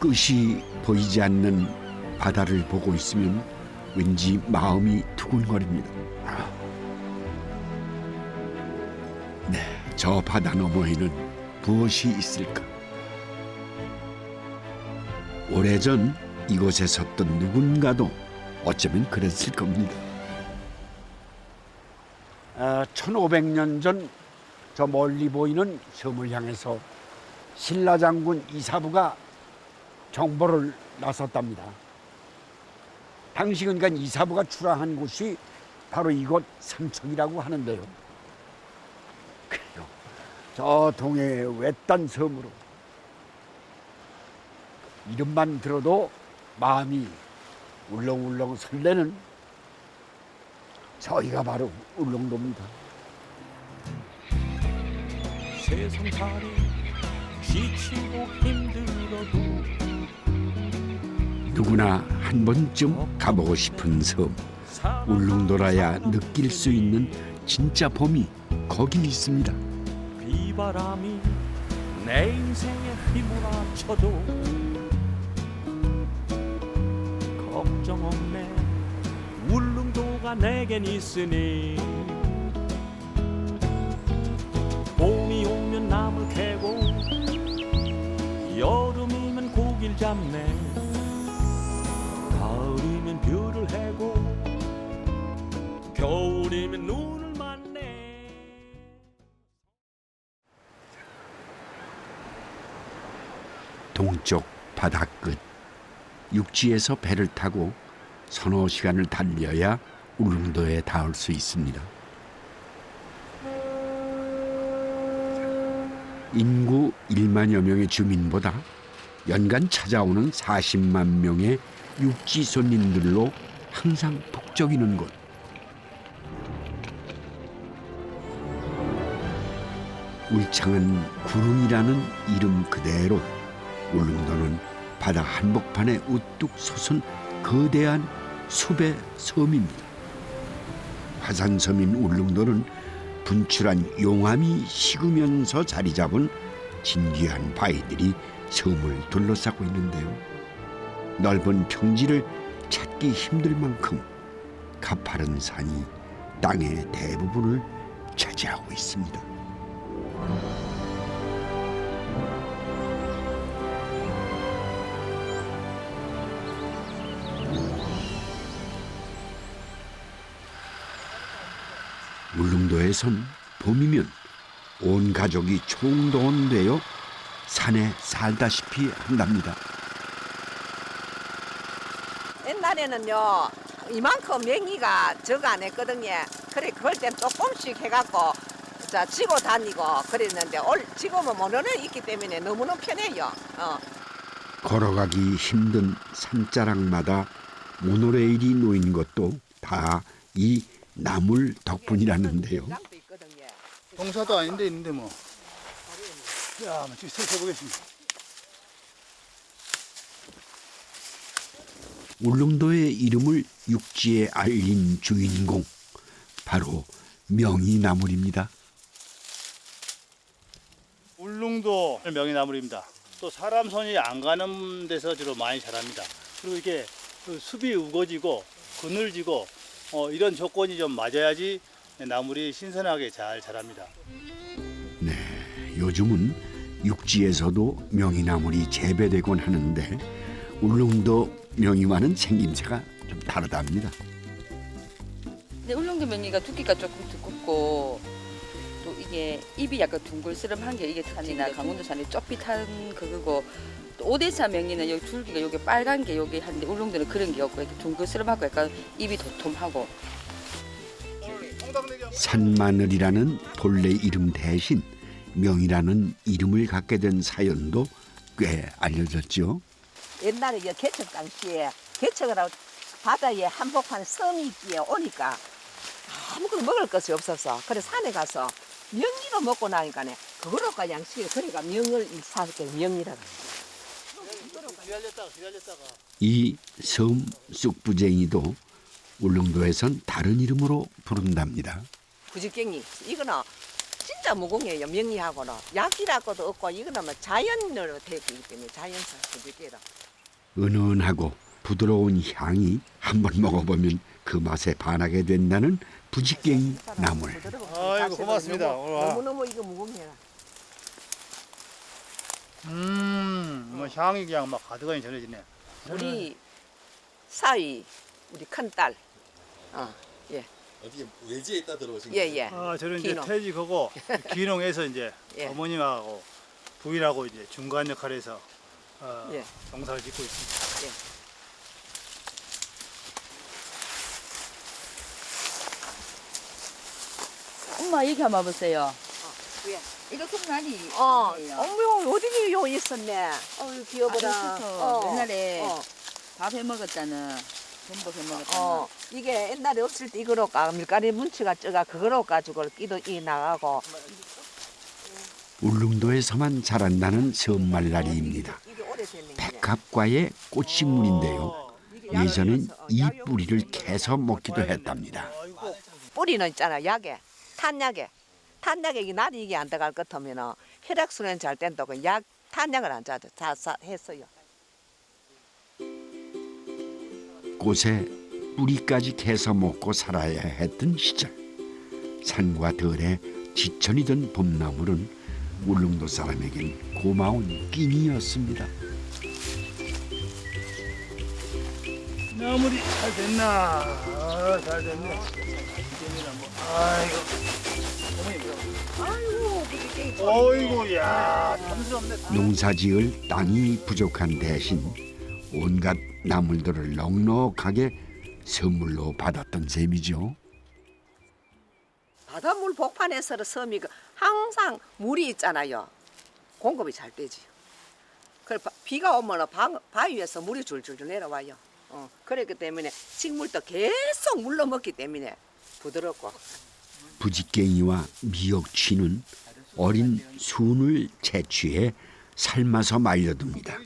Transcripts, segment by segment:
끝이 보이지 않는 바다를 보고 있으면 왠지 마음이 두근거립니다. 네, 저 바다 너머에는 무엇이 있을까? 오래전 이곳에 섰던 누군가도 어쩌면 그랬을 겁니다. 1500년 전 저 멀리 보이는 섬을 향해서 신라 장군 이사부가 정보를 나섰답니다. 당시 그러니까 이사부가 출항한 곳이 바로 이곳 삼척이라고 하는데요. 그리고 저 동해의 외딴 섬으로 이름만 들어도 마음이 울렁울렁 설레는 저희가 바로 울릉도입니다. 세상살이 지치고 힘들어도 누구나 한 번쯤 가보고 싶은 섬 울릉도라야 느낄 수 있는 진짜 봄이 거기 있습니다. 비바람이 내 인생에 휘몰아쳐도 걱정 없네. 울릉도가 내겐 있으니 봄이 오면 나물 캐고 여름이면 고기를 잡네. 가을이면 별을 해고 겨울이면 눈을 맞네. 동쪽 바다 끝 육지에서 배를 타고 서너 시간을 달려야 울릉도에 닿을 수 있습니다. 인구 1만여 명의 주민보다 연간 찾아오는 40만 명의 육지 손님들로 항상 북적이는 곳. 울창한 구릉이라는 이름 그대로 울릉도는 바다 한복판에 우뚝 솟은 거대한 숲의 섬입니다. 화산섬인 울릉도는 분출한 용암이 식으면서 자리 잡은 진귀한 바위들이 섬을 둘러싸고 있는데요. 넓은 평지를 찾기 힘들 만큼 가파른 산이 땅의 대부분을 차지하고 있습니다. 울릉도에선 봄이면 온 가족이 총동원되어 산에 살다시피 한답니다. 옛날에는요 이만큼 명이가 적 안 했거든요. 그래 그럴 땐 조금씩 해갖고 자 지고 다니고 그랬는데 지금은 모노레일 있기 때문에 너무너무 편해요. 걸어가기 힘든 산자락마다 모노레일이 놓인 것도 다 이 나물 덕분이라는데요. 동사도 아닌데 있는데 뭐. 자, 직접 해보겠습니다. 울릉도의 이름을 육지에 알린 주인공 바로 명이나물입니다. 울릉도 명이나물입니다. 또 사람 손이 안 가는 데서 주로 많이 자랍니다. 그리고 이게 숲이 우거지고 그늘지고 이런 조건이 좀 맞아야지 나물이 신선하게 잘 자랍니다. 네, 요즘은 육지에서도 명이나물이 재배되곤 하는데 울릉도 명이와는 생김새가 좀 다르답니다. 근데 울릉도 명이가 두께가 조금 두껍고 또 이게 잎이 약간 둥글스름한 게 이게 산이나 강원도 산이 좁빗한 그거고 또 오대사 명이는 여기 줄기가 여기 빨간 게 여기 한데 울릉도는 그런 게 없고 이렇게 둥글스름하고 약간 잎이 도톰하고. 산마늘이라는 본래 이름 대신 명이라는 이름을 갖게 된 사연도 꽤 알려졌죠. 옛날에 개척 당시에 개척을 하고 바다에 한복판 섬이 있기에 오니까 아무것도 먹을 것이 없어서 그래 산에 가서 명이로 먹고 나니까네 그거로가 양식을 그래가 명을 사게 명이라고. 이 섬 쑥부쟁이도 울릉도에선 다른 이름으로 부른답니다. 부지깽이 이거는 진짜 무공이에요. 명리하고는 약이라고도 없고 이거는 뭐 자연으로 되기 때문에 자연산 부지개로. 은은하고 부드러운 향이 한번 먹어보면 그 맛에 반하게 된다는 부지깽이 나물. 아이고, 고맙습니다. 오늘 와. 너무너무 이거 무공이라. 뭐 향이 그냥 막 가득하니 전해지네. 우리 사위, 우리 큰 딸. 예. 어떻게 외지에 있다 들어오신 예, 거예요? 예. 아, 저는 이제 기농. 퇴직하고 기농에서 이제 예. 어머님하고 부인하고 이제 중간 역할에서 예. 농사를 짓고 있습니다. 엄마 얘기 한번 해보세요. 왜? 이거 송나니. 어머, 어디 요 있었네. 어유 귀여워라. 옛날에 어. 밥 해 먹었잖아. 전복 해 먹었잖아. 이게 옛날에 없을 때 이거로 밀가리 문치가 쪄가 그거로 가지고 끼도 이 나가고. 울릉도에서만 자란다는 섬말라리입니다. 이게 오래됐는 게. 백합과의 꽃식물인데요. 예전엔 이 뿌리를 캐서 먹기도 했답니다. 뿌리는 있잖아, 약에. 탄약에. 탄약에 이 날이 이게 안 들어갈 것 같으면 혈액순환 잘 된다고 약, 탄약을 안 짜도 다 했어요. 꽃에 뿌리까지 캐서 먹고 살아야 했던 시절. 산과 들에 지천이던 봄나물은 울릉도 사람에겐 고마운 끼니였습니다. 나물이 잘 됐나? 잘 됐네. 아이고. 어이구, 야, 탐스럽네. 농사지을 땅이 부족한 대신 온갖 나물들을 넉넉하게 선물로 받았던 셈이죠. 바닷물 복판에서 섬이 항상 물이 있잖아요. 공급이 잘 되지요. 비가 오면 바위에서 물이 줄줄줄 내려와요. 그렇기 때문에 식물도 계속 물러 먹기 때문에 부드럽고. 부지깽이와 미역취는 어린 순을 채취해 삶아서 말려둡니다.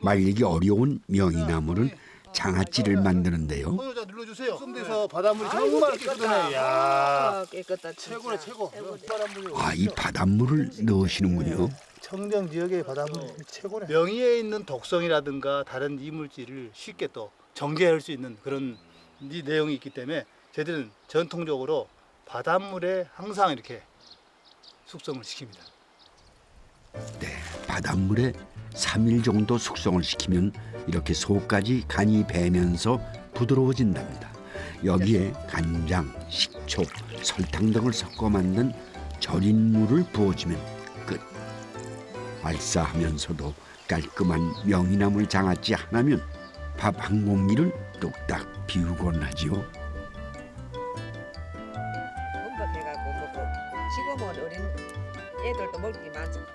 말리기 어려운 명이나물은 장아찌를 만드는데요. 손자 눌러주세요. 썸대서 바닷물이 정말 깨끗하네. 야, 깨끗하다. 최고네, 최고. 바닷물이 아, 이 바닷물을 넣으시는군요. 청정 지역의 바닷물이 최고네. 명이에 있는 독성이라든가 다른 이물질을 쉽게 또 정제할 수 있는 그런 내용이 있기 때문에 저희들은 전통적으로 바닷물에 항상 이렇게 숙성을 시킵니다. 네, 바닷물에 3일 정도 숙성을 시키면 이렇게 속까지 간이 배면서 부드러워진답니다. 여기에 간장, 식초, 설탕 등을 섞어 만든 절인 물을 부어주면 끝. 알싸하면서도 깔끔한 명이나물 장아찌 하나면 밥 한 공기를 뚝딱 비우곤 하지요. 공급해갖고 먹고 지금은 어린 애들도 먹기 많죠.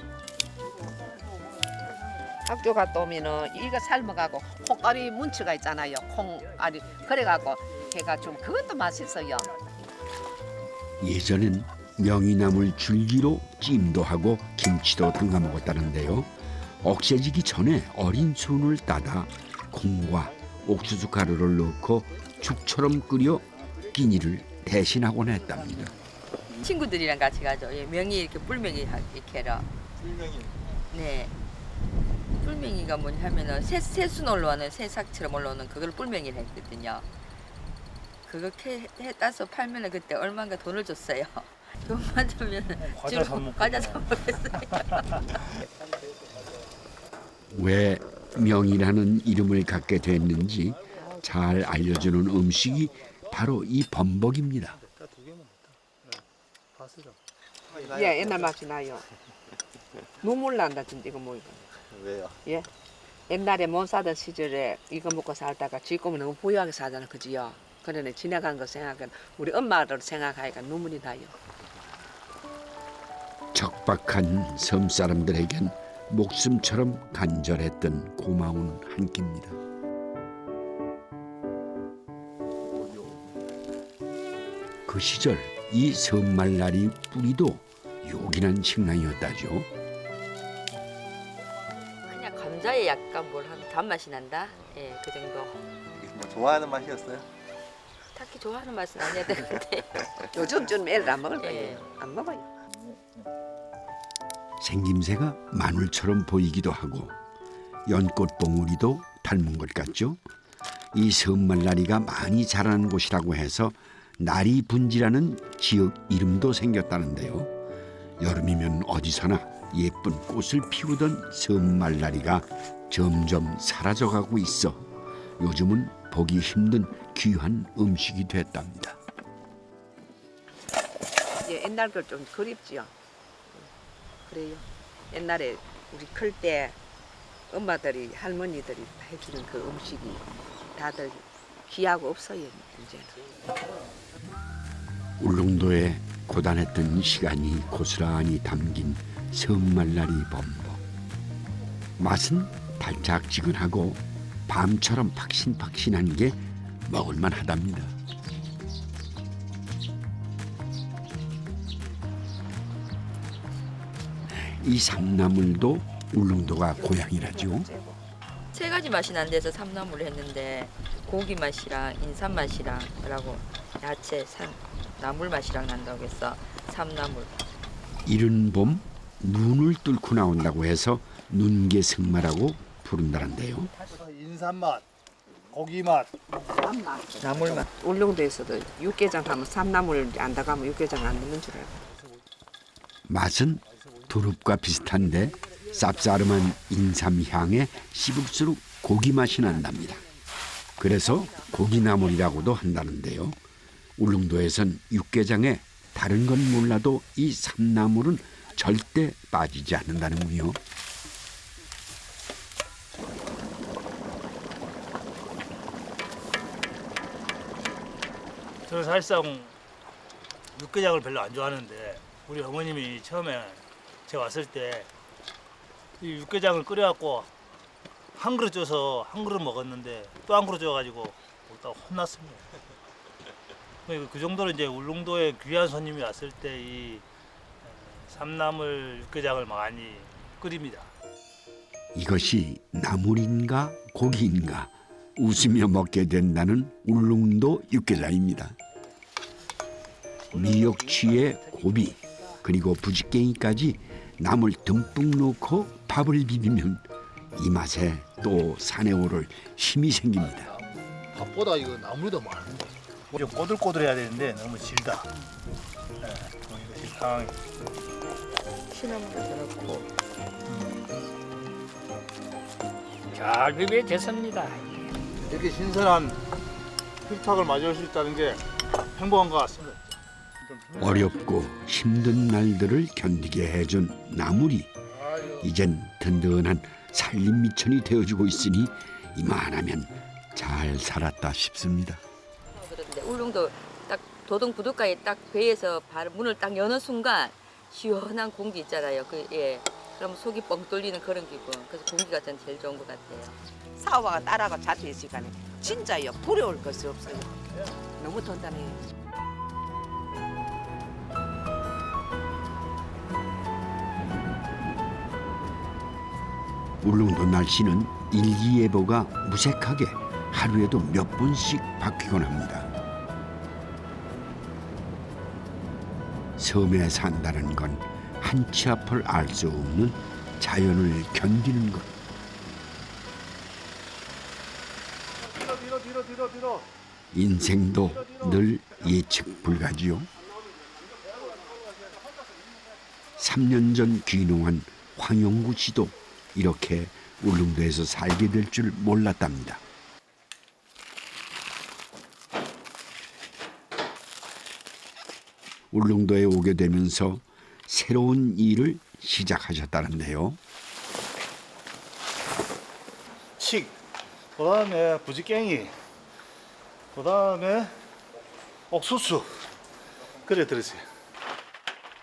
학교 갔다 오면은 이거 삶아가고 콩알이 문치가 있잖아요. 콩알이 그래갖고 걔가 좀 그것도 맛있어요. 예전엔 명이나물 줄기로 찜도 하고 김치도 담가 먹었다는데요. 억세지기 전에 어린 순을 따다 콩과 옥수수 가루를 넣고 죽처럼 끓여 끼니를 대신하곤 했답니다. 친구들이랑 같이 가죠. 예, 명이 이렇게 뿔명이 이렇게 해라. 뿔명이. 네. 뿔명이가 뭐냐 하면은 새순 올라오는 새싹처럼 올라오는 그걸 뿔명이를 했거든요. 그거 따서 팔면은 그때 얼마인가 돈을 줬어요. 돈 받으면 과자 사 먹고. 과자 사 먹었어요. 왜 명이라는 이름을 갖게 됐는지 잘 알려주는 음식이 바로 이 범벅입니다. 두 개만 넣다. 파스죠. 예, 옛날 맛이 나요. 눈물 난다 진짜 이거 뭐이거. 왜요? 예. 옛날에 못 사던 시절에 이거 먹고 살다가 지금은 너무 부유하게 살잖아, 그지요? 그러네 지나간 거 생각은 우리 엄마를 생각하니까 눈물이 나요. 적박한 섬 사람들에겐 목숨처럼 간절했던 고마운 한 끼입니다. 그 시절 이 섬말라리 뿌리도 요긴한 식량이었다죠. 그냥 감자에 약간 뭘 한 단맛이 난다. 예, 그 정도. 뭐 좋아하는 맛이었어요? 딱히 좋아하는 맛은 아니었던 것 같아요. 요즘 좀 애를 안 먹을 거예요. 예. 안 먹어요. 생김새가 마늘처럼 보이기도 하고 연꽃 봉우리도 닮은 것 같죠? 이 섬말나리가 많이 자라는 곳이라고 해서 나리분지라는 지역 이름도 생겼다는데요. 여름이면 어디서나 예쁜 꽃을 피우던 섬말나리가 점점 사라져가고 있어 요즘은 보기 힘든 귀한 음식이 됐답니다. 이제 옛날 걸 좀 그립지요. 그래요. 옛날에 우리 클 때 엄마들이 할머니들이 해주는 그 음식이 다들 귀하고 없어요 이제는. 울릉도에 고단했던 시간이 고스란히 담긴 섬말나리 범벅. 맛은 달짝지근하고 밤처럼 팍신팍신한 게 먹을만 하답니다. 이 삼나물도 울릉도가 고향이라죠. 세 가지 맛이 난데서 삼나물을 했는데 고기 맛이랑 인삼 맛이랑 그리고 야채, 나물 맛이랑 난다고 해서 삼나물. 이른 봄 눈을 뚫고 나온다고 해서 눈개승마라고 부른다는데요. 인삼맛, 고기맛, 나물 맛. 울릉도에서도 육개장 하면 삼나물 안 들어가면 육개장 안 넣는 줄 알고. 맛은 두릅과 비슷한데 쌉싸름한 인삼 향에 씹을수록 고기 맛이 난답니다. 그래서 고기나물이라고도 한다는데요. 울릉도에선 육개장에 다른 건 몰라도 이 삼나물은 절대 빠지지 않는다는군요. 저는 사실상 육개장을 별로 안 좋아하는데 우리 어머님이 처음에 제가 왔을 때 이 육개장을 끓여갖고 한 그릇 줘서 한 그릇 먹었는데 또 한 그릇 줘가지고 먹다가 혼났습니다. 그 정도로 이제 울릉도에 귀한 손님이 왔을 때 이 삼나물 육개장을 많이 끓입니다. 이것이 나물인가 고기인가 웃으며 먹게 된다는 울릉도 육개장입니다. 미역치에 고비 그리고 부지깽이까지 나물 듬뿍 넣고 밥을 비비면 이 맛에 또 산에 오를 힘이 생깁니다. 밥보다 이거 나물이 더 많은데. 좀 꼬들꼬들해야 되는데 너무 질다. 네, 이것이 상황이. 시나물을 넣고 잘 비벼졌습니다. 이렇게 신선한 필탁을 맞이할 수 있다는 게 행복한 것 같습니다. 어렵고 힘든 날들을 견디게 해준 나물이 이젠 든든한 살림 미천이 되어주고 있으니 이만하면 잘 살았다 싶습니다. 그런데 울릉도 딱 도동 부둣가에 딱 배에서 문을 딱 여는 순간 시원한 공기 있잖아요. 그럼 속이 뻥 뚫리는 그런 기분. 그래서 공기가 전 제일 좋은 것 같아요. 사오바가 딸하고 자주 이 시간에 진짜요 부러울 것이 없어요. 너무 든든해요. 울릉도 날씨는 일기예보가 무색하게 하루에도 몇 번씩 바뀌곤 합니다. 섬에 산다는 건 한치 앞을 알 수 없는 자연을 견디는 것. 뒤로. 인생도 늘 예측 불가지요. 3년 전 귀농한 황용구 씨도 이렇게 울릉도에서 살게 될 줄 몰랐답니다. 울릉도에 오게 되면서 새로운 일을 시작하셨다는데요. 칡, 그다음에 부지깽이, 그다음에 옥수수 그래 들으세요.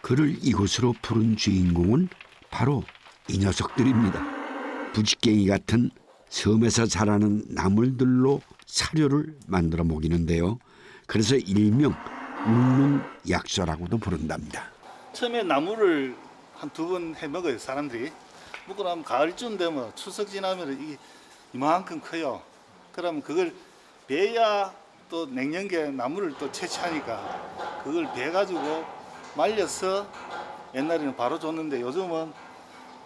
그를 이곳으로 부른 주인공은 바로 이 녀석들입니다. 부지깽이 같은 섬에서 자라는 나물들로 사료를 만들어 먹이는데요. 그래서 일명 울릉약소라고도 부른답니다. 처음에 나물을 한 두 번 해 먹어요 사람들이. 먹고 나면 가을쯤 되면 추석 지나면 이게 이만큼 커요. 그러면 그걸 베야 또 냉장고에 나물을 또 채취하니까 그걸 베가지고 말려서 옛날에는 바로 줬는데 요즘은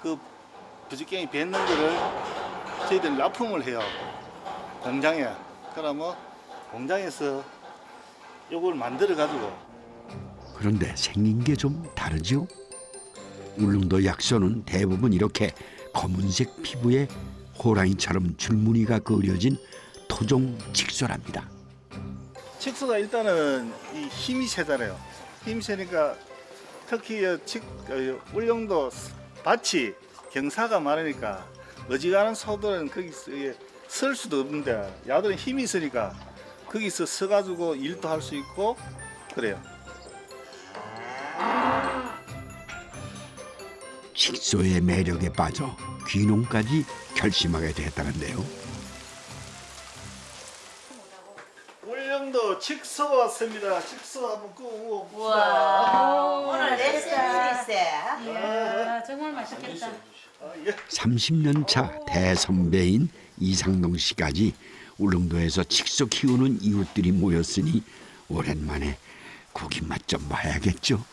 그 부지깽이 뱉는 거를 저희들 납품을 해요. 공장에. 그러면 공장에서 요걸 만들어 가지고. 그런데 생긴 게 좀 다르죠? 울릉도 약소는 대부분 이렇게 검은색 피부에 호랑이처럼 줄무늬가 그려진 토종 칡소랍니다. 칡소가 일단은 이 힘이 세잖아요. 힘이 세니까 특히 울릉도 밭이 경사가 많으니까 어지간한 소들은 거기서 설 수도 없는데 야들은 힘이 있으니까 거기서 서가지고 일도 할 수 있고 그래요. 칡소의 매력에 빠져 귀농까지 결심하게 됐다는데요. 울릉도 칡소 왔습니다. 칡소 한번 끄고 오늘 내 생일이세. 이야, 정말 맛있겠다. 30년 차 대선배인 이상동 씨까지 울릉도에서 칡소 키우는 이웃들이 모였으니 오랜만에 고기 맛 좀 봐야겠죠.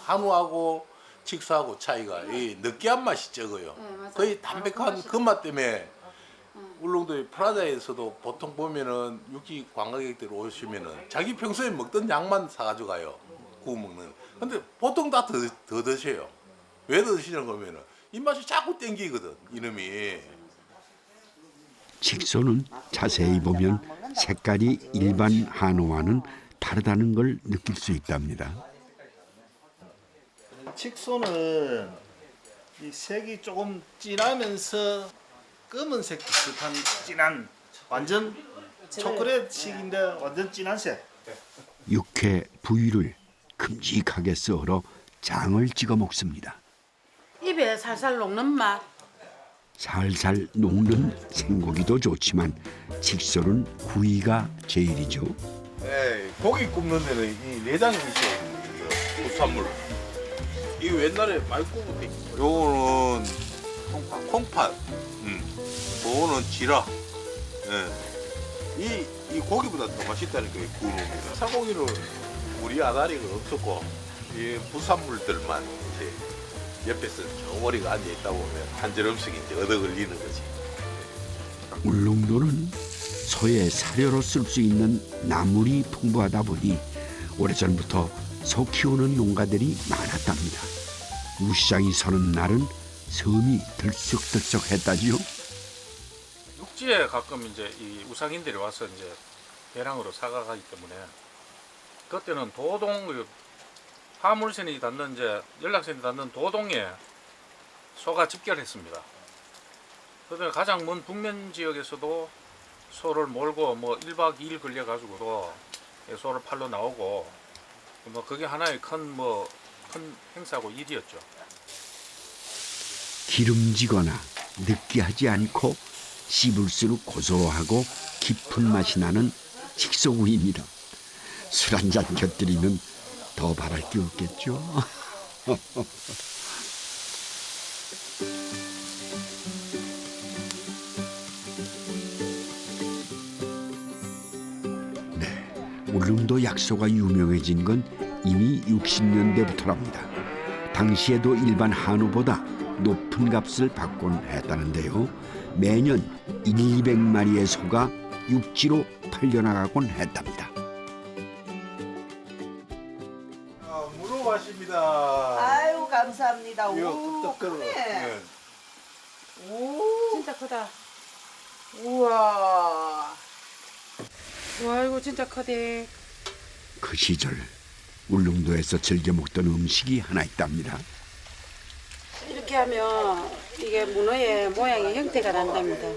한우하고 칡소하고 차이가 이 느끼한 맛이 적어요. 거의 담백한 그 맛 때문에 울릉도의 프라자에서도 보통 보면은 육지 관광객들 오시면은 자기 평소에 먹던 양만 사가지고 가요. 구워 먹는. 근데 보통 다 더 드셔요. 왜 더 드시는 거면은 입맛이 자꾸 땡기거든 이놈이. 칡소는 자세히 보면 색깔이 일반 한우와는 다르다는 걸 느낄 수 있답니다. 칡소는 이 색이 조금 진하면서 검은색 비슷한 진한 완전 초콜릿식인데 완전 진한 색. 육회 부위를 큼직하게 썰어 장을 찍어 먹습니다. 입에 살살 녹는 맛. 살살 녹는 생고기도 좋지만 칡소는 구이가 제일이죠. 네, 고기 굽는 데는 이 내장이 있어요. 부산물. 이거 옛날에 많이 굽었대. 요거는 콩팥. 그거는 지라. 예. 이 고기보다 더 맛있다니까 구우는 겁니다. 살고기는 우리 아다리가 없었고 이 부산물들만 이제 옆에서 저머리가 앉아 있다 보면 한 저럼씩 이제 얻어 걸리는 거지. 울릉도는 소의 사료로 쓸 수 있는 나물이 풍부하다 보니 오래전부터 소 키우는 농가들이 많았답니다. 우시장이 서는 날은 섬이 들썩들썩했다지요. 육지에 가끔 이제 이 우상인들이 와서 이제 배낭으로 사가기 때문에 그때는 도동 그 화물선이 닿는 이제 연락선이 닿는 도동에 소가 집결했습니다. 그다음에 가장 먼 북면 지역에서도 소를 몰고 뭐 1박 2일 걸려 가지고도 소를 팔러 나오고 뭐 그게 하나의 큰 행사고 일이었죠. 기름지거나 느끼하지 않고 씹을수록 고소하고 깊은 맛이 나는 칡소구이입니다. 술 한 잔 곁들이면 더 바랄 게 없겠죠. 네, 울릉도 약소가 유명해진 건 이미 60년대부터랍니다. 당시에도 일반 한우보다 높은 값을 받곤 했다는데요. 매년 200마리의 소가 육지로 팔려나가곤 했답니다. 문어 맛입니다. 아유 감사합니다. 이거 오, 끄떡끄떡. 크네. 네. 오, 진짜 크다. 우와. 와, 이거 진짜 크대. 그 시절 울릉도에서 즐겨 먹던 음식이 하나 있답니다. 이렇게 하면 이게 문어의 모양의 형태가 난답니다.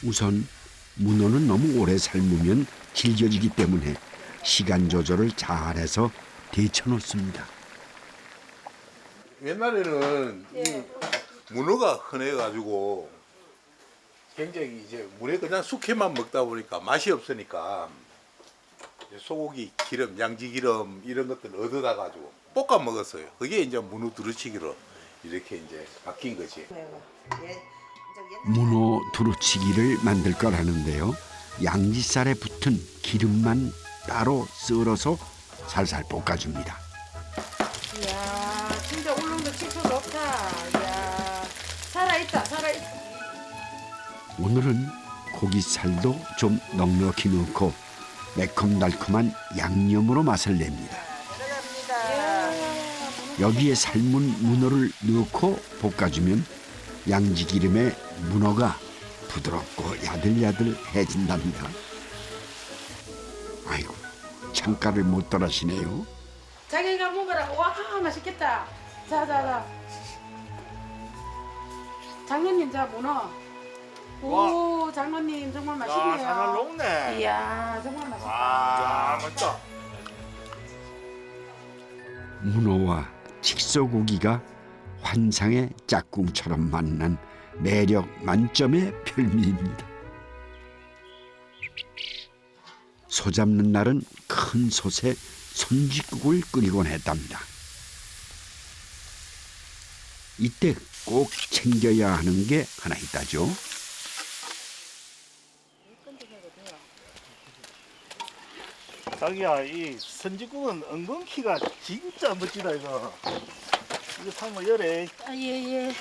우선 문어는 너무 오래 삶으면 질겨지기 때문에 시간 조절을 잘해서 데쳐놓습니다. 옛날에는 이 문어가 흔해가지고 굉장히 이제 문에 그냥 숙회만 먹다 보니까 맛이 없으니까 소고기 기름, 양지 기름 이런 것들 얻어다 가지고 볶아 먹었어요. 그게 이제 문어 두루치기로 이렇게 이제 바뀐 거지. 문어 두루치기를 만들 거라는데요. 양지살에 붙은 기름만 따로 썰어서 살살 볶아줍니다. 이야, 오늘은 고기살도 좀 넉넉히 넣고 매콤달콤한 양념으로 맛을 냅니다. 여기에 삶은 문어를 넣고 볶아주면 양지기름에 문어가 부드럽고 야들야들해진답니다. 아이고, 창가를 못 떠나시네요. 자기가 먹으라. 와 맛있겠다. 자자자. 장모님 자 문어. 오 장모님 정말 맛있네요. 잘 녹네. 이야 정말 맛있다. 와, 맛있다. 문어와 칡소고기가 환상의 짝꿍처럼 만난 매력 만점의 별미입니다. 소 잡는 날은 큰 솥에 손짓국을 끓이곤 했답니다. 이때 꼭 챙겨야 하는 게 하나 있다죠. 자기야, 이 선지국은 엉겅퀴가 진짜 멋지다 이거. 이거 상모 열에. 예예.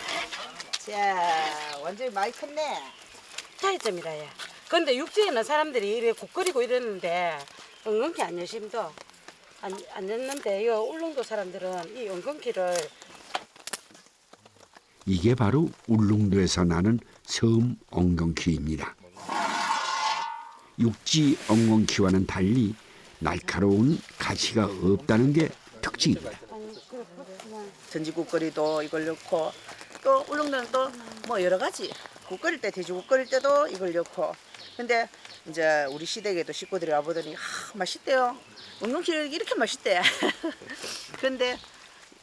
자, 완전히 많이 컸네. 차이점이다 야. 근데 육지에는 사람들이 이래 국 끓이고 이러는데 엉겅퀴 안 여심도 안 였는데 이 울릉도 사람들은 이 엉겅퀴를 이게 바로 울릉도에서 나는 섬 엉겅퀴입니다. 육지 엉겅퀴와는 달리 날카로운 가시가 없다는 게 특징입니다. 전지국거리도 이걸 넣고 또 울릉도는 또 뭐 여러 가지 국 끓일 때 돼지국 끓일 때도 이걸 넣고 근데 이제 우리 시댁에도 식구들이 와보더니 맛있대요. 엉겅퀴를 이렇게 맛있대. 근데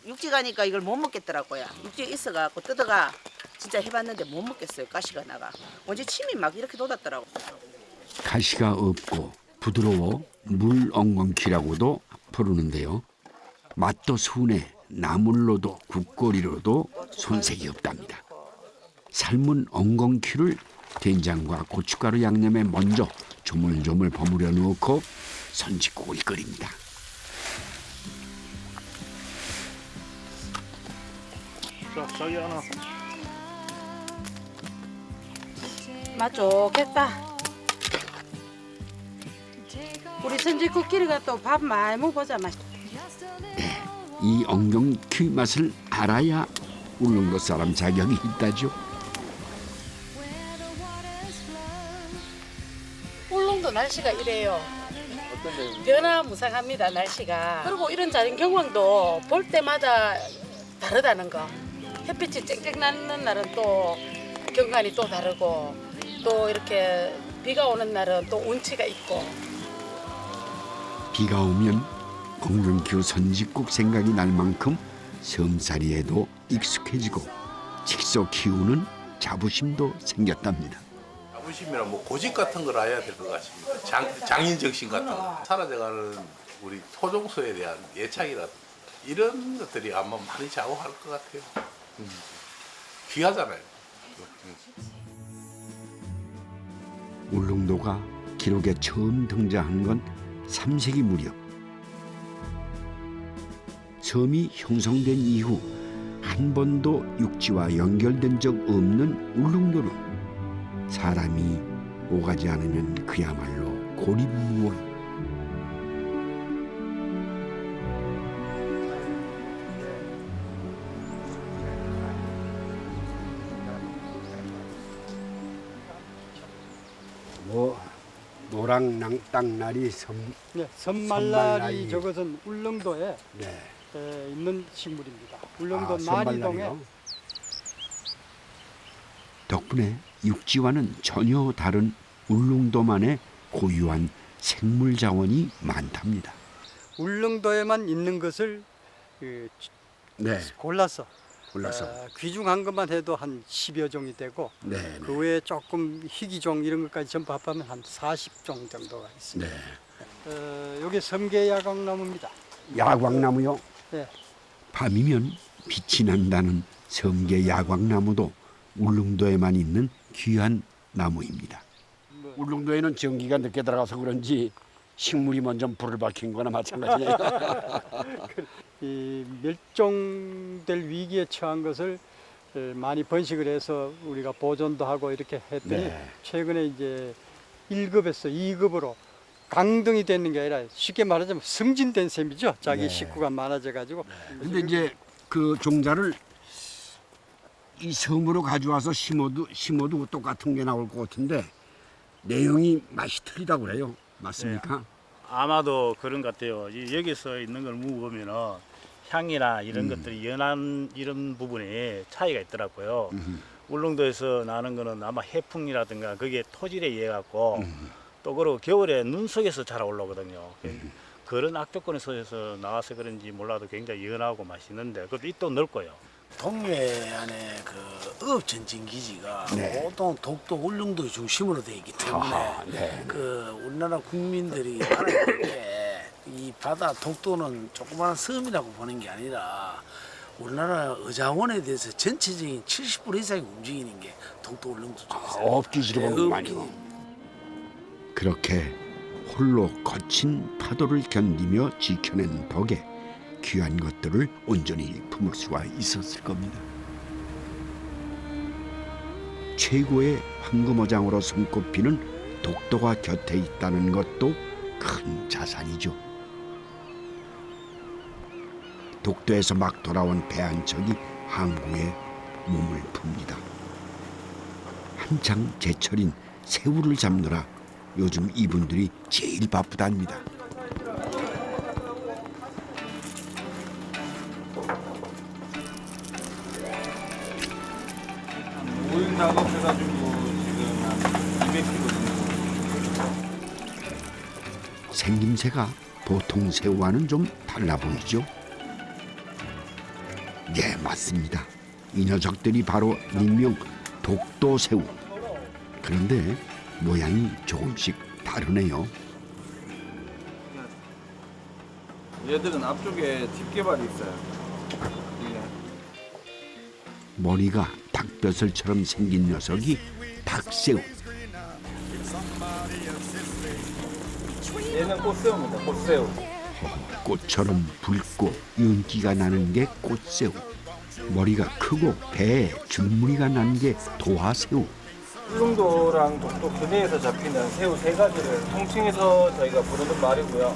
육지 가니까 이걸 못 먹겠더라고요. 육지에 있어갖고 뜯어가 진짜 해봤는데 못 먹겠어요. 가시가 나가. 언제 침이 막 이렇게 돋았더라고. 가시가 없고 부드러워 물 엉겅퀴라고도 부르는데요. 맛도 순해 나물로도 국거리로도 손색이 없답니다. 삶은 엉겅퀴를 된장과 고춧가루 양념에 먼저 조물조물 버무려 넣고 손짓국을 끓입니다. 자, 자기 하나. 맛 좋겠다. 우리 선지국끼리가 또 밥 많이 먹어보자 맛. 이 엉겅퀴 맛을 알아야 울릉도 사람 자격이 있다죠. 울릉도 날씨가 이래요. 변화무쌍합니다 날씨가. 그리고 이런 자연 경황도 볼 때마다 다르다는 거. 햇빛이 쨍쨍 나는 날은 또 경관이 또 다르고 또 이렇게 비가 오는 날은 또 운치가 있고. 비가 오면 엉겅퀴 선짓국 생각이 날 만큼 섬살이에도 익숙해지고 직소 키우는 자부심도 생겼답니다. 자부심이나 뭐 고집 같은 걸 해야 될 것 같습니다. 장인 정신 같은 거. 사라져가는 우리 토종소에 대한 애착이라든지 이런 것들이 아마 많이 좌우할 것 같아요. 귀하잖아요. 울릉도가 기록에 처음 등장한 건 3세기 무렵. 섬이 형성된 이후 한 번도 육지와 연결된 적 없는 울릉도는 사람이 오가지 않으면 그야말로 고립무원. 노랑 땅날이 섬. 네, 섬말라리. 섬말라리 저것은 울릉도에 네. 있는 식물입니다. 울릉도 섬말라리요? 나리동에 덕분에 육지와는 전혀 다른 울릉도만의 고유한 생물 자원이 많답니다. 울릉도에만 있는 것을 네. 골라서 골라서. 귀중한 것만 해도 한 10여 종이 되고 네. 그 외에 조금 희귀종 이런 것까지 전부 합하면 한 40종 정도가 있습니다. 네. 여기 섬계야광나무입니다. 야광나무요? 네. 밤이면 빛이 난다는 섬계 야광나무도 울릉도에만 있는 귀한 나무입니다. 울릉도에는 전기가 늦게 들어가서 그런지 식물이 먼저 불을 밝힌 거나 마찬가지예요. 이 멸종될 위기에 처한 것을 많이 번식을 해서 우리가 보존도 하고 이렇게 했더니 네. 최근에 이제 1급에서 2급으로 강등이 되는 게 아니라 쉽게 말하자면 승진된 셈이죠. 자기 네. 식구가 많아져 가지고. 근데 이제 그 종자를 이 섬으로 가져와서 심어도 똑같은 게 나올 것 같은데 내용이 맛이 틀리다고 그래요. 맞습니까? 아마도 그런 것 같아요. 여기서 있는 걸 먹어보면은 향이나 이런 것들이 연한 이런 부분에 차이가 있더라고요. 울릉도에서 나는 거는 아마 해풍이라든가 그게 토질에 의해 갖고 또 그리고 겨울에 눈 속에서 잘 올라오거든요. 그런 악조건에서 나와서 그런지 몰라도 굉장히 연하고 맛있는데 그것도 입도 넓고요. 동해 안에 그 어업전진 기지가 네. 보통 독도 울릉도 중심으로 되어 있기 때문에 아하, 네. 그 우리나라 국민들이 알아볼 때 이 바다 독도는 조그마한 섬이라고 보는 게 아니라 우리나라 어장원에 대해서 전체적인 70% 이상이 움직이는 게 독도 울릉도 쪽에서 어업기지로 보는 거 아니고. 그렇게 홀로 거친 파도를 견디며 지켜낸 덕에 귀한 것들을 온전히 품을 수가 있었을 겁니다. 최고의 황금어장으로 손꼽히는 독도가 곁에 있다는 것도 큰 자산이죠. 독도에서 막 돌아온 배 한 척이 항구에 몸을 풉니다. 한창 제철인 새우를 잡느라 요즘 이분들이 제일 바쁘답니다. 모임 작업해가지고 지금 한 200kg 정도. 생김새가 보통 새우와는 좀 달라 보이죠? 네, 맞습니다. 이 녀석들이 바로 일명 독도새우. 그런데 모양이 조금씩 다르네요. 얘들은 앞쪽에 뒷개발이 있어요. 머리가 닭뼈슬처럼 생긴 녀석이 닭새우. 얘는 꽃새우입니다. 꽃새우. 꽃처럼 붉고 윤기가 나는 게 꽃새우. 머리가 크고 배에 줄무늬가 난 게 도화새우. 울릉도랑 독도 근해에서 잡히는 새우 세 가지를 통칭해서 저희가 부르는 말이고요.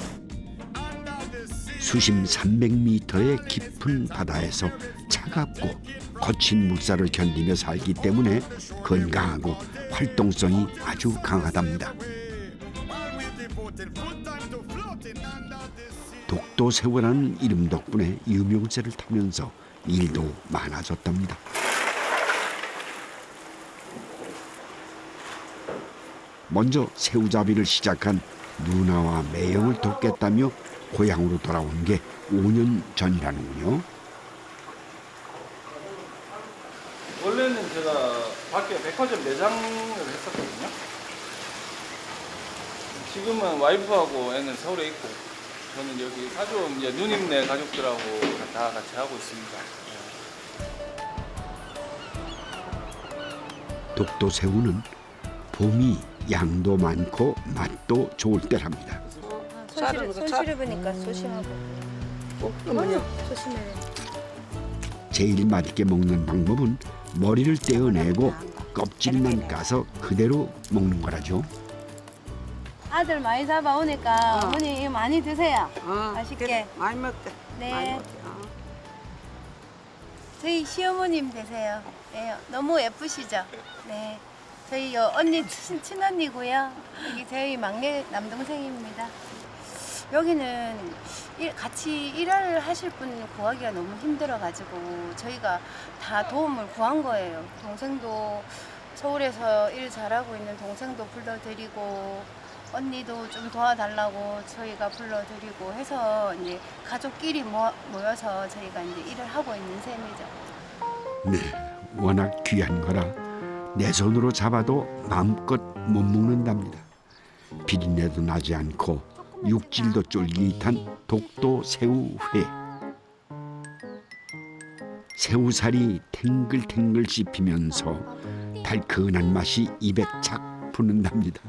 수심 300m의 깊은 바다에서 차갑고 거친 물살을 견디며 살기 때문에 건강하고 활동성이 아주 강하답니다. 독도새우라는 이름 덕분에 유명세를 타면서 일도 많아졌답니다. 먼저 새우잡이를 시작한 누나와 매형을 돕겠다며 고향으로 돌아온 게 5년 전이라는군요. 원래는 제가 밖에 백화점 매장을 했었거든요. 지금은 와이프하고 애는 서울에 있고 저는 여기 가족, 이제 누님네 가족들하고 다 같이 하고 있습니다. 독도 새우는 봄이 양도 많고 맛도 좋을 때랍니다. 손 시려보니까 조심하고. 조심해. 제일 맛있게 먹는 방법은 머리를 떼어내고 껍질만 까서 그대로 먹는 거라죠. 아들 많이 잡아오니까 어머니 이거 많이 드세요. 맛있게. 그래, 많이 먹자. 네. 많이 먹자. 저희 시어머님 되세요. 네, 너무 예쁘시죠? 네. 저희 언니 친언니고요. 여기 저희 막내 남동생입니다. 여기는 같이 일을 하실 분 구하기가 너무 힘들어가지고 저희가 다 도움을 구한 거예요. 동생도 서울에서 일 잘하고 있는 동생도 불러드리고 언니도 좀 도와달라고 저희가 불러드리고 해서 이제 가족끼리 모여서 저희가 이제 일을 하고 있는 셈이죠. 네, 워낙 귀한 거라 내 손으로 잡아도 마음껏 못 먹는답니다. 비린내도 나지 않고 육질도 쫄깃한 독도 새우회. 새우살이 탱글탱글 씹히면서 달큰한 맛이 입에 착 붙는답니다.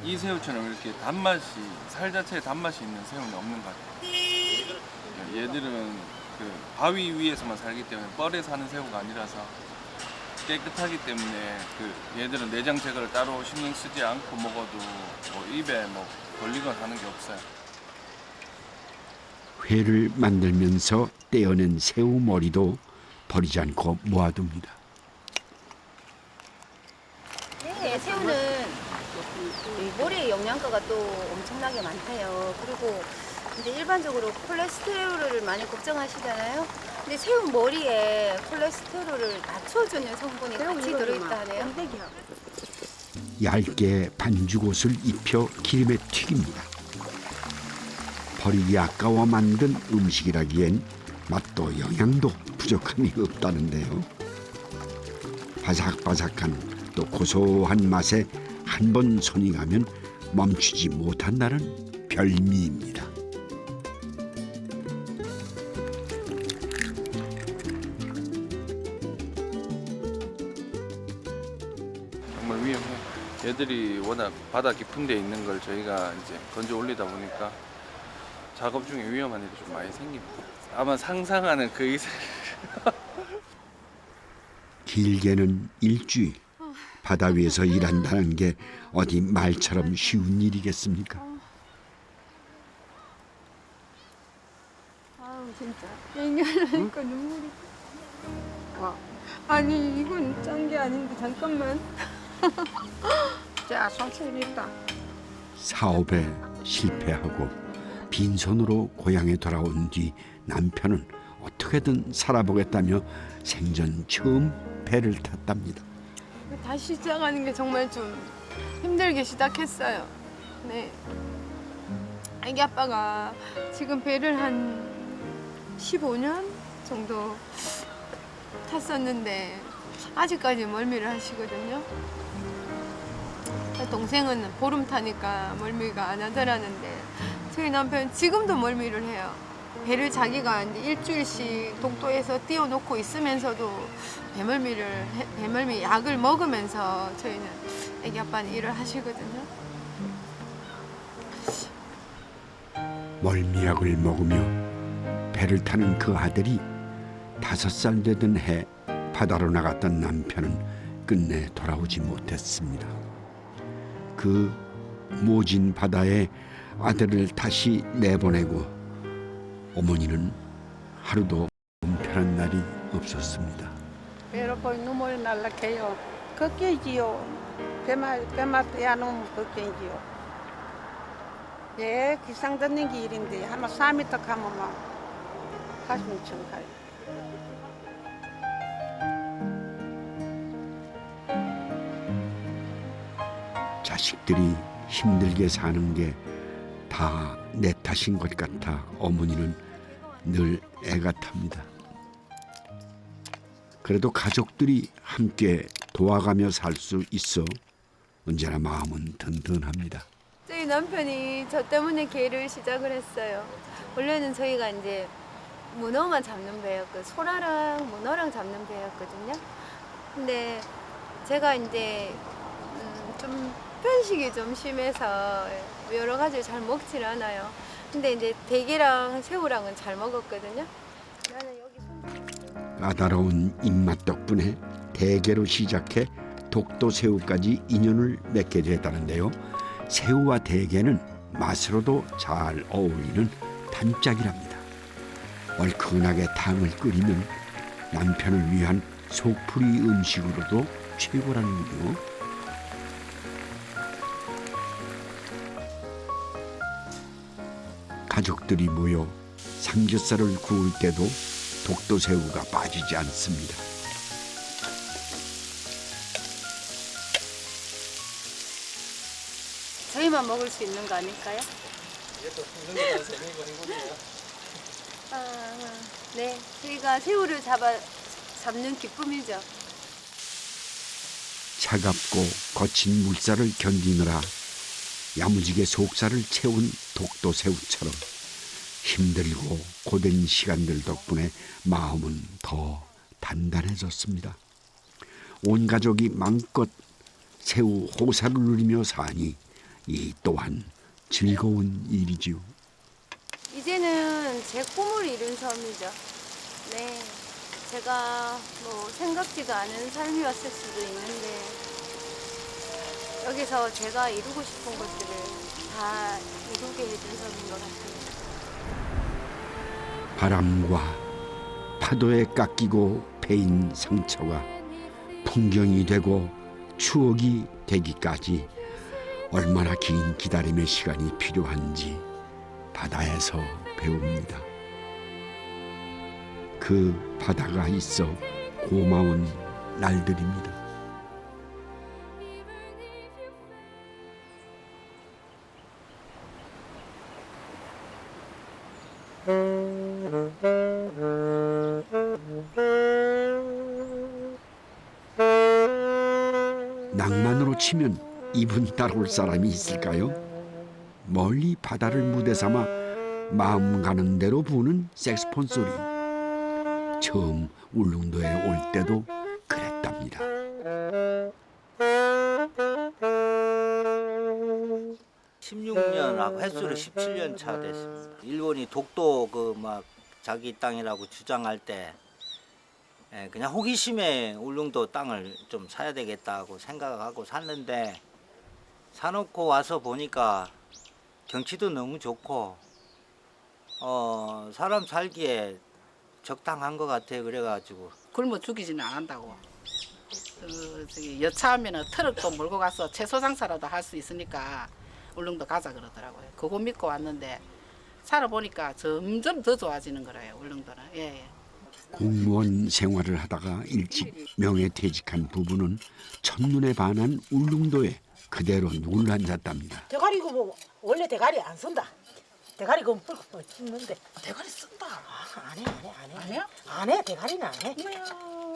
이 새우처럼 이렇게 단맛이, 살 자체에 단맛이 있는 새우는 없는 것 같아요. 얘들은 그 바위 위에서만 살기 때문에 뻘에 사는 새우가 아니라서 깨끗하기 때문에 그 얘들은 내장 제거를 따로 신경 쓰지 않고 먹어도 뭐 입에 뭐 걸리거나 하는 게 없어요. 회를 만들면서 떼어낸 새우 머리도 버리지 않고 모아둡니다. 네, 새우는 이 모래의 영양가가 또 엄청나게 많대요. 그리고 이제 일반적으로 콜레스테롤을 많이 걱정하시잖아요. 근데 새우 머리에 콜레스테롤을 낮춰주는 성분이 같이 들어있다 하네요. 얇게 반죽옷을 입혀 기름에 튀깁니다. 버리기 아까워 만든 음식이라기엔 맛도 영양도 부족함이 없다는데요. 바삭바삭한 또 고소한 맛에 한 번 손이 가면 멈추지 못한다는 별미입니다. 정말 위험해. 얘들이 워낙 바다 깊은 데 있는 걸 저희가 이제 건져 올리다 보니까 작업 중에 위험한 일이 좀 많이 생깁니다. 아마 상상하는 그 이상. 길게는 일주일 바다 위에서 일한다는 게 어디 말처럼 쉬운 일이겠습니까? 아우 진짜 얘기하려니까 눈물이 와. 아니 이건 짠 게 아닌데 잠깐만. 자 손질 있다. 사업에 실패하고 빈손으로 고향에 돌아온 뒤 남편은 어떻게든 살아보겠다며 생전 처음 배를 탔답니다. 다시 시작하는 게 정말 좀 힘들게 시작했어요. 네. 애기 아빠가 지금 배를 한 15년 정도 탔었는데 아직까지 멀미를 하시거든요. 동생은 보름 타니까 멀미가 안 하더라는데 저희 남편 지금도 멀미를 해요. 배를 자기가 이제 일주일씩 독도에서 띄워놓고 있으면서도 배멀미 약을 먹으면서 저희는 애기 아빠는 일을 하시거든요. 멀미약을 먹으며 배를 타는 그 아들이 5살 되던 해 바다로 나갔던 남편은 끝내 돌아오지 못했습니다. 그 모진 바다에 아들을 다시 내보내고 어머니는 하루도 편한 날이 없었습니다. 배로 보이 눈물이 날락해요. 걱정이지요. 배만 떼어놓으면 걱정이지요. 예, 기상 듣는 게 일인데 한 4m 가면 막 가슴이 청가요. 자식들이 힘들게 사는 게 다 내 탓인 것 같아 어머니는 늘 애가 탑니다. 그래도 가족들이 함께 도와가며 살 수 있어 언제나 마음은 든든합니다. 저희 남편이 저 때문에 개를 시작을 했어요. 원래는 저희가 이제 문어만 잡는 배였고 소라랑 문어랑 잡는 배였거든요. 근데 제가 이제 좀 편식이 좀 심해서 여러 가지를 잘 먹질 않아요. 근데 이제 대게랑 새우랑은 잘 먹었거든요. 나는 여기 까다로운 입맛 덕분에 대게로 시작해 독도새우까지 인연을 맺게 됐다는데요. 새우와 대게는 맛으로도 잘 어울리는 단짝이랍니다. 얼큰하게 탕을 끓이면 남편을 위한 속풀이 음식으로도 최고라는군요. 가족들이 모여 삼겹살을 구울 때도 독도새우가 빠지지 않습니다. 저희만 먹을 수 있는 거 아닐까요? 이것도 먹는 게 더 재미있고 행복해요. 네, 저희가 새우를 잡는 기쁨이죠. 차갑고 거친 물살을 견디느라 야무지게 속살을 채운 독도새우처럼 힘들고 고된 시간들 덕분에 마음은 더 단단해졌습니다. 온 가족이 마음껏 새우 호사를 누리며 사니 이 또한 즐거운 일이지요. 이제는 제 꿈을 이룬 섬이죠. 네, 제가 뭐 생각지도 않은 삶이 왔을 수도 있는데 여기서 제가 이루고 싶은 것들을 다 이루게 해준 섬인 것 같아요. 바람과 파도에 깎이고 베인 상처가 풍경이 되고 추억이 되기까지 얼마나 긴 기다림의 시간이 필요한지 바다에서 배웁니다. 그 바다가 있어 고마운 날들입니다. 낭만으로 치면 이분 따라올 사람이 있을까요? 멀리 바다를 무대 삼아 마음 가는 대로 부는 색소폰 소리. 처음 울릉도에 올 때도 그랬답니다. 16년하고 횟수로 17년 차 됐습니다. 일본이 독도 그 막 자기 땅이라고 주장할 때 그냥 호기심에 울릉도 땅을 좀 사야 되겠다고 생각하고 샀는데 사놓고 와서 보니까 경치도 너무 좋고 사람 살기에 적당한 것 같아요. 그래가지고 굶어 죽이지는 않는다고. 여차하면 트럭도 몰고 가서 채소 장사라도 할 수 있으니까 울릉도 가자 그러더라고요. 그거 믿고 왔는데 살아보니까 점점 더 좋아지는 거래요. 울릉도는. 예. 공무원 생활을 하다가 일찍 명예퇴직한 부부는 첫눈에 반한 울릉도에 그대로 눈을 앉았답니다. 대가리 이거 뭐 원래 대가리 안 쓴다. 대가리 그거 뿔고 씹는데 대가리 쓴다. 안 해. 안 해. 대가리는 안 해.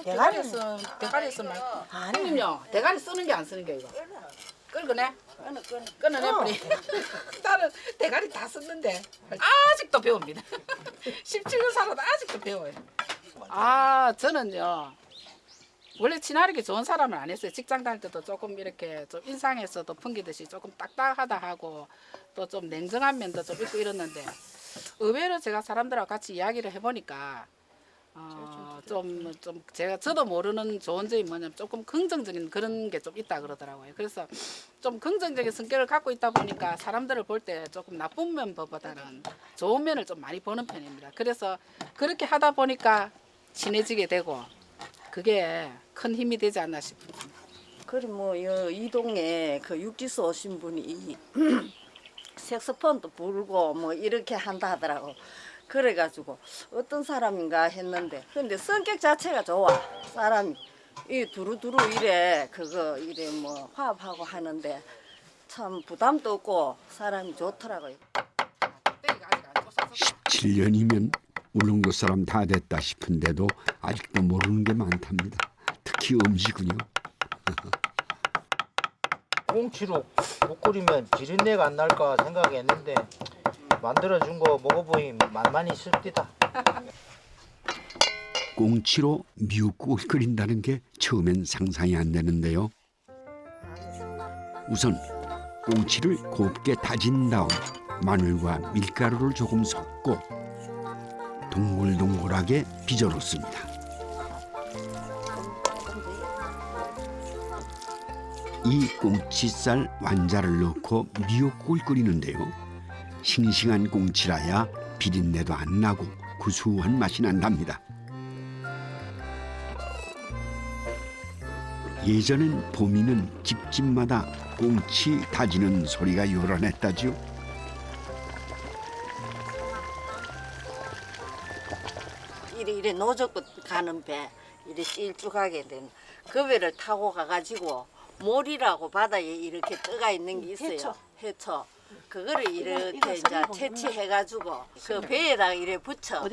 대가리에서 말고. 형님요, 대가리 쓰는 게 안 쓰는 게 이거. 끌거네. 끊어내버리. 나는 대가리 다 썼는데 아직도 배웁니다. 17년 살아도 아직도 배워요. 저는요. 원래 친화력이 좋은 사람은 안 했어요. 직장 다닐 때도 조금 이렇게 좀 인상에서도 풍기듯이 조금 딱딱하다 하고 또 좀 냉정한 면도 좀 있고 이랬는데 의외로 제가 사람들하고 같이 이야기를 해보니까 저도 모르는 좋은 점이 뭐냐면 조금 긍정적인 그런 게 좀 있다 그러더라고요. 그래서 좀 긍정적인 성격을 갖고 있다 보니까 사람들을 볼 때 조금 나쁜 면보다는 좋은 면을 좀 많이 보는 편입니다. 그래서 그렇게 하다 보니까 친해지게 되고 그게 큰 힘이 되지 않나 싶습니다. 그리 이 동에 그 육지수 오신 분이 색소폰도 불고 뭐 이렇게 한다 하더라고. 그래가지고 어떤 사람인가 했는데 근데 성격 자체가 좋아. 사람이 이 두루두루 이래 뭐 화합하고 하는데 참 부담도 없고 사람이 좋더라고요. 17년이면 울릉도 사람 다 됐다 싶은데도 아직도 모르는 게 많답니다. 특히 음식은요. 꽁치로 못 끓이면 비린내가 안 날까 생각했는데 만들어준 거 먹어보니 만만히 씁디다. 꽁치로 미역국을 끓인다는 게 처음엔 상상이 안 되는데요. 우선 꽁치를 곱게 다진 다음 마늘과 밀가루를 조금 섞고 동글동글하게 빚어놓습니다. 이 꽁치살 완자를 넣고 미역국을 끓이는데요. 싱싱한 꽁치라야 비린내도 안 나고 구수한 맛이 난답니다. 예전엔 봄이면 집집마다 꽁치 다지는 소리가 요란했다죠. 이래 노젓고 가는 배 이래 찔쭉하게 된 그 배를 타고 가가지고 몰이라고 바다에 이렇게 떠가 있는 게 있어요. 해초. 그거를 이렇게 이제 채취해가지고 그 배에다가 이래 붙여.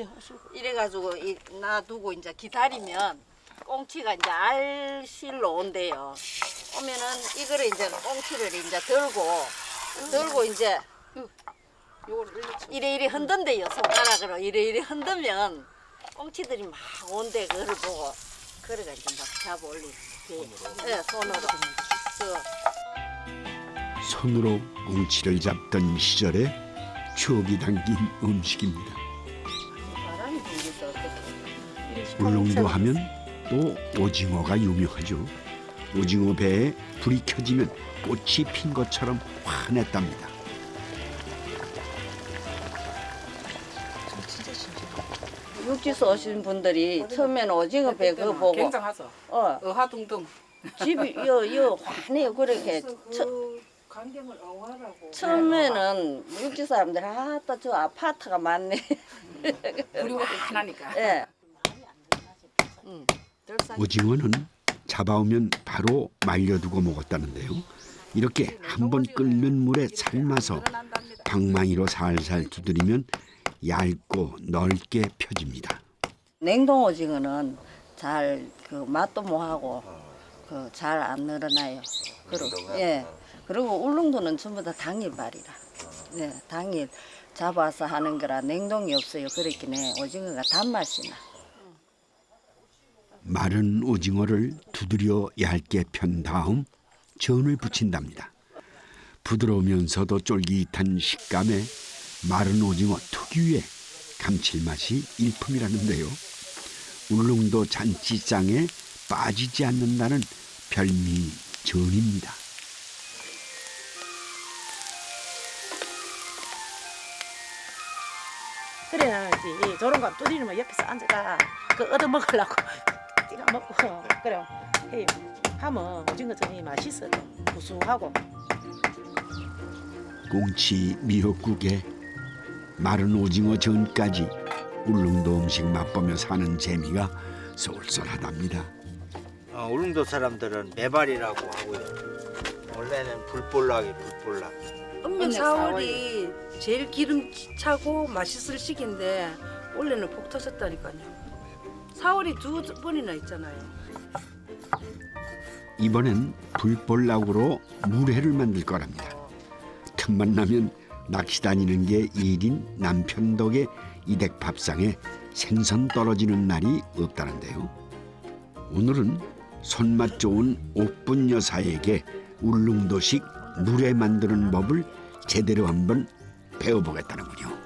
이래가지고 놔두고 이제 기다리면 꽁치가 이제 알실로 온대요. 오면은 이거를 이제 꽁치를 이제 들고 이제 이래 흔든대요. 손가락으로 이래 흔들면 꽁치들이 막 온대. 그거를 보고 그래가 이제 막 잡아 올리는 네, 손으로. 손으로 꽁치를 잡던 시절에 추억이 담긴 음식입니다. 울릉도 하면 또 오징어가 유명하죠. 오징어 배에 불이 켜지면 꽃이 핀 것처럼 환했답니다. 육지에서 오신 분들이 처음에는 오징어 배 그거 보고 굉장하죠. 어하둥둥. 집이 요 환해요. 그렇게 광경을 어하라고. 처음에는 육지 사람들 아따 저 아파트가 많네. 우리 환하니까. 예. 오징어는 잡아오면 바로 말려두고 먹었다는데요. 이렇게 한번 끓는 물에 삶아서 방망이로 살살 두드리면 얇고 넓게 펴집니다. 냉동 오징어는 잘 그 맛도 못하고 그 잘 안 늘어나요. 그리고 울릉도는 전부 다 당일발이라. 네, 당일 잡아서 하는 거라 냉동이 없어요. 그렇긴 해. 오징어가 단맛이 나. 마른 오징어를 두드려 얇게 편 다음 전을 부친답니다. 부드러우면서도 쫄깃한 식감에 마른 오징어 특유의 감칠맛이 일품이라는데요. 울릉도 잔치장에 빠지지 않는다는 별미 전입니다. 그래야지 저런 거 두드리면 옆에서 앉아가 그 얻어 먹으려고 찍어 먹고 그래 해 하면 오징어 전이 맛있어 구수하고. 꽁치 미역국에 마른 오징어 전까지 울릉도 음식 맛보며 사는 재미가 쏠쏠하답니다. 울릉도 사람들은 매발이라고 하고요. 원래는 불볼락이 불볼락. 음력 4월이 제일 기름차고 맛있을 시기인데 원래는 복 터졌다니까요. 4월이 2번이나 있잖아요. 이번엔 불볼락으로 물회를 만들 거랍니다. 틈만 나면 낚시 다니는 게 일인 남편 덕에 이댁 밥상에 생선 떨어지는 날이 없다는데요. 오늘은 손맛 좋은 옥분 여사에게 울릉도식 물회 만드는 법을 제대로 한번 배워보겠다는군요.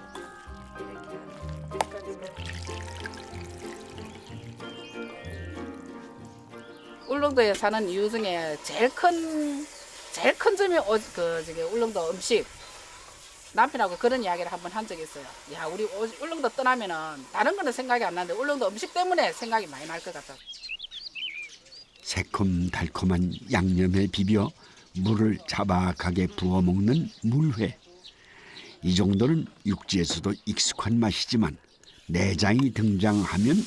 울릉도에 사는 이유 중에 제일 큰 점이 울릉도 음식. 남편하고 그런 이야기를 한번 한 적이 있어요. 야, 우리 울릉도 떠나면은 다른 거는 생각이 안 나는데 울릉도 음식 때문에 생각이 많이 날 것 같다. 새콤달콤한 양념에 비벼 물을 자박하게 부어 먹는 물회. 이 정도는 육지에서도 익숙한 맛이지만 내장이 등장하면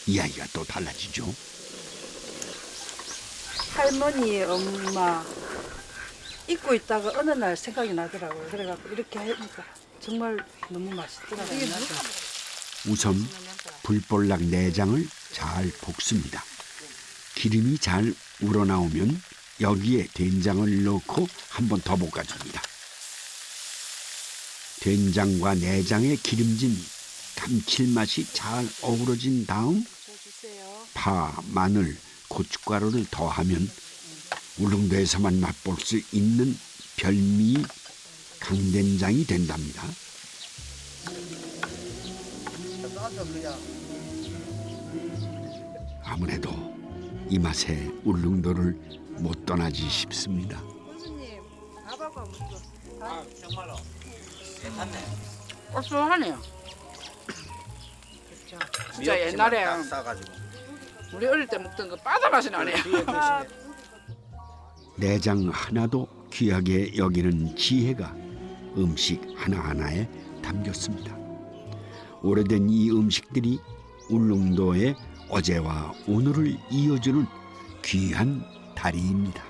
이야기가 또 달라지죠. 할머니, 엄마 잊고 있다가 어느 날 생각이 나더라고요. 그래갖고 이렇게 하니까 정말 너무 맛있더라고요. 우선 불볼락 내장을 잘 볶습니다. 기름이 잘 우러나오면 여기에 된장을 넣고 한 번 더 볶아줍니다. 된장과 내장의 기름진 감칠맛이 잘 어우러진 다음 파, 마늘, 고춧가루를 더하면 울릉도에서만 맛볼 수 있는 별미 강된장이 된답니다. 아무래도 이 맛에 울릉도를 못 떠나지 싶습니다. 선생님, 밥하고 한번 줘. 정말로 괜찮네. 고소하네요. 진짜 옛날에 우리 어릴 때 먹던 그 바다 맛이 나네요. 내장 하나도 귀하게 여기는 지혜가 음식 하나하나에 담겼습니다. 오래된 이 음식들이 울릉도의 어제와 오늘을 이어주는 귀한 다리입니다.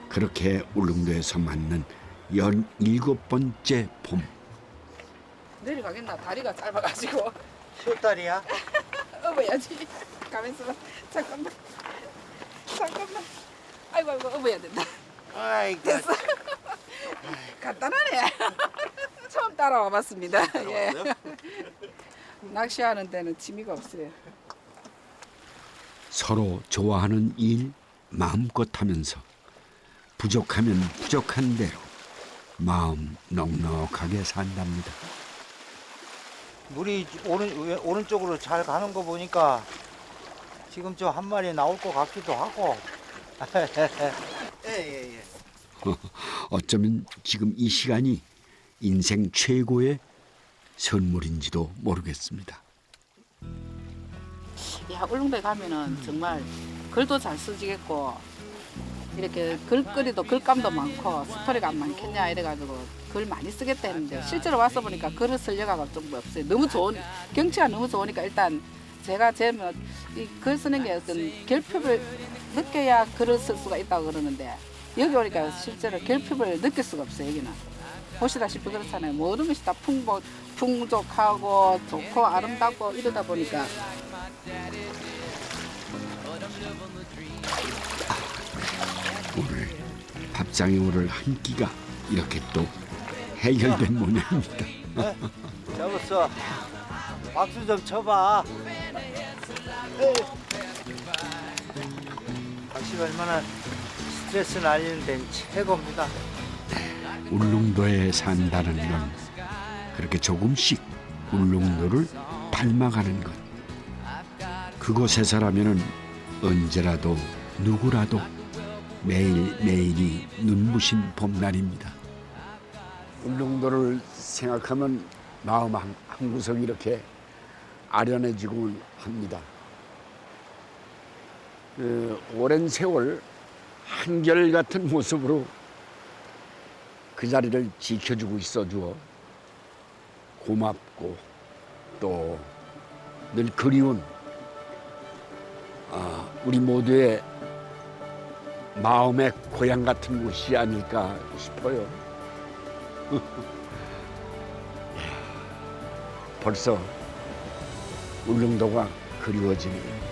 그렇게 울릉도에서 맞는 17번째 봄. 내려가겠나? 다리가 짧아가지고. 쇼다리야? 업어야지. 가면서 잠깐만. 아이고 업어야 된다. 아이고. 됐어. 간단하네. 처음 따라와 봤습니다. 예. 낚시하는 데는 취미가 없어요. 서로 좋아하는 일 마음껏 하면서 부족하면 부족한 대로 마음 넉넉하게 산답니다. 물이 오른쪽으로 잘 가는 거 보니까 지금 저 한 마리 나올 것 같기도 하고. 예. 어쩌면 지금 이 시간이 인생 최고의 선물인지도 모르겠습니다. 야, 울릉도에 가면은 정말 글도 잘 쓰지겠고 이렇게 글거리도 글감도 많고 스토리가 안 많겠냐 이래가지고 글 많이 쓰겠다 했는데 실제로 와서 보니까 글을 쓸 여가가 좀 없어요. 너무 좋은 경치가 너무 좋으니까 일단 제가 이 글 쓰는 게 어떤 결핍을 느껴야 글을 쓸 수가 있다고 그러는데 여기 오니까 실제로 결핍을 느낄 수가 없어요. 여기는 보시다시피 그렇잖아요. 모든 것이 다 풍족하고 좋고 아름답고 이러다 보니까 오늘 밥상에 오를 한 끼가 이렇게 또 해결된 모양입니다. 잡았어. 박수 좀 쳐봐. 당신 얼마나 스트레스 날리는 데는 최고입니다. 울릉도에 산다는 건 그렇게 조금씩 울릉도를 닮아가는 것. 그곳에서라면은 언제라도 누구라도 매일매일이 눈부신 봄날입니다. 울릉도를 생각하면 마음 한 구석이 이렇게 아련해지곤 합니다. 오랜 세월 한결같은 모습으로 그 자리를 지켜주고 있어주어 고맙고 또 늘 그리운 우리 모두의 마음의 고향 같은 곳이 아닐까 싶어요. 벌써 울릉도가 그리워지네요.